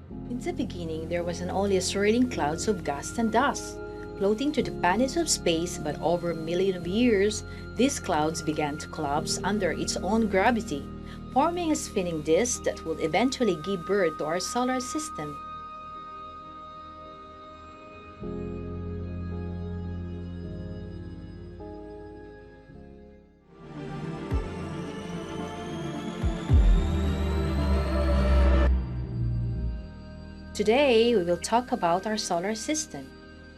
In the beginning, there was only a swirling clouds of gas and dust, floating to the planets of space, but over a million of years, these clouds began to collapse under its own gravity, forming a spinning disk that would eventually give birth to our solar system. Today, we will talk about our solar system.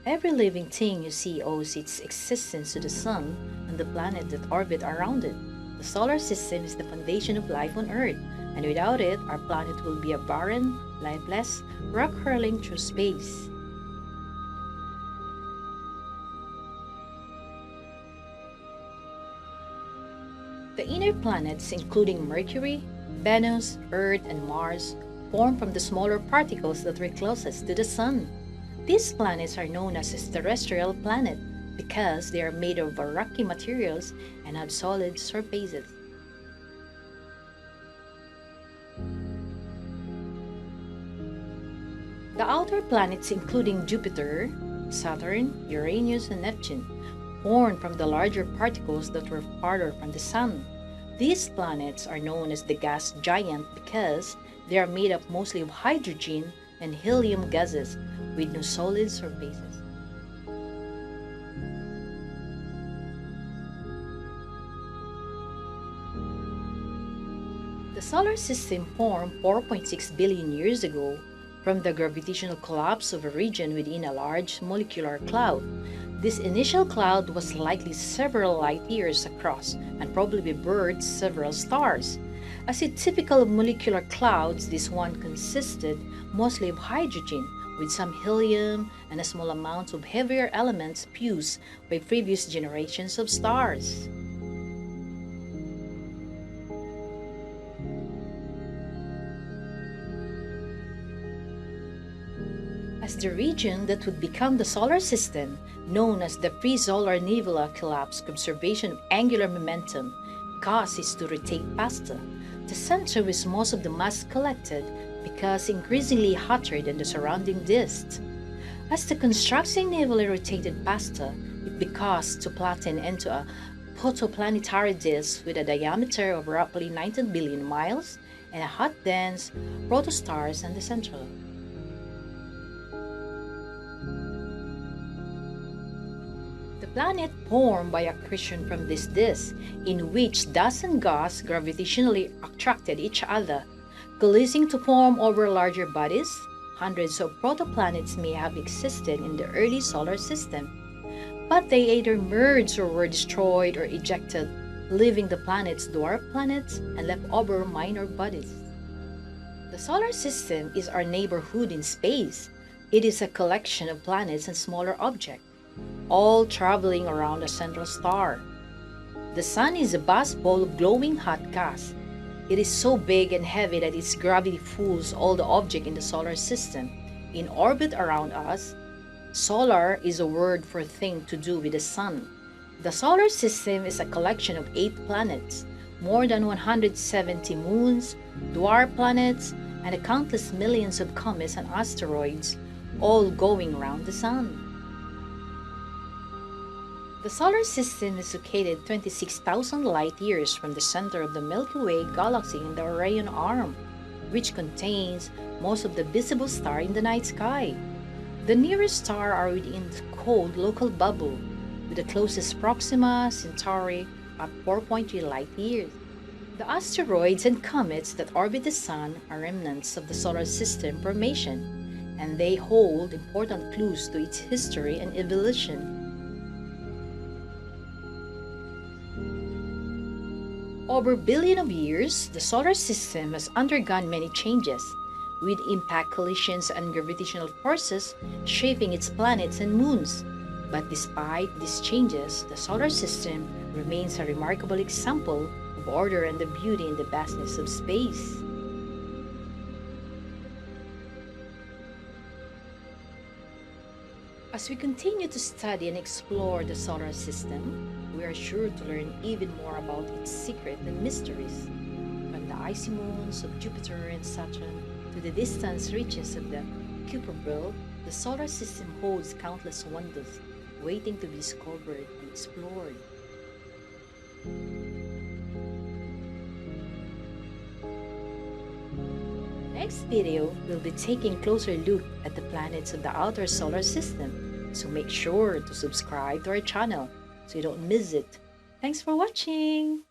Every living thing you see owes its existence to the Sun and the planets that orbit around it. The solar system is the foundation of life on Earth, and without it, our planet will be a barren, lifeless rock hurling through space. The inner planets, including Mercury, Venus, Earth, and Mars, form from the smaller particles that were closest to the Sun. These planets are known as terrestrial planets because they are made of rocky materials and have solid surfaces. The outer planets, including Jupiter, Saturn, Uranus, and Neptune, form from the larger particles that were farther from the Sun. These planets are known as the gas giant because they are made up mostly of hydrogen and helium gases with no solid surfaces. The solar system formed 4.6 billion years ago from the gravitational collapse of a region within a large molecular cloud. This initial cloud was likely several light years across and probably birthed several stars. As is typical of molecular clouds, this one consisted mostly of hydrogen, with some helium and a small amount of heavier elements fused by previous generations of stars. As the region that would become the solar system, known as the pre-solar nebula, collapsed, observation of angular momentum causes it to rotate faster. The center is most of the mass collected because increasingly hotter than the surrounding disk. As the constructing nebula rotated faster, it began to flatten into a protoplanetary disk with a diameter of roughly 19 billion miles and a hot dense protostars in the center. The planet formed by accretion from this disk, in which dust and gas gravitationally attracted each other, coalescing to form over larger bodies. Hundreds of protoplanets may have existed in the early solar system, but they either merged or were destroyed or ejected, leaving the planets dwarf planets and leftover minor bodies. The solar system is our neighborhood in space. It is a collection of planets and smaller objects, all traveling around a central star. The Sun is a vast ball of glowing hot gas. It is so big and heavy that its gravity pulls all the objects in the solar system in orbit around us. Solar is a word for thing to do with the Sun. The solar system is a collection of 8 planets, more than 170 moons, dwarf planets, and countless millions of comets and asteroids, all going around the Sun. The solar system is located 26,000 light-years from the center of the Milky Way galaxy in the Orion Arm, which contains most of the visible stars in the night sky. The nearest stars are within the cold local bubble, with the closest Proxima Centauri at 4.3 light-years. The asteroids and comets that orbit the Sun are remnants of the solar system formation, and they hold important clues to its history and evolution. Over a billion of years, the solar system has undergone many changes, with impact collisions and gravitational forces shaping its planets and moons. But despite these changes, the solar system remains a remarkable example of order and the beauty in the vastness of space. As we continue to study and explore the solar system, we are sure to learn even more about its secrets and mysteries, from the icy moons of Jupiter and Saturn To the distant reaches of the Kuiper Belt, the solar system holds countless wonders waiting to be discovered and explored. Next video, we'll be taking a closer look at the planets of the outer solar system, so make sure to subscribe to our channel so you don't miss it. Thanks for watching!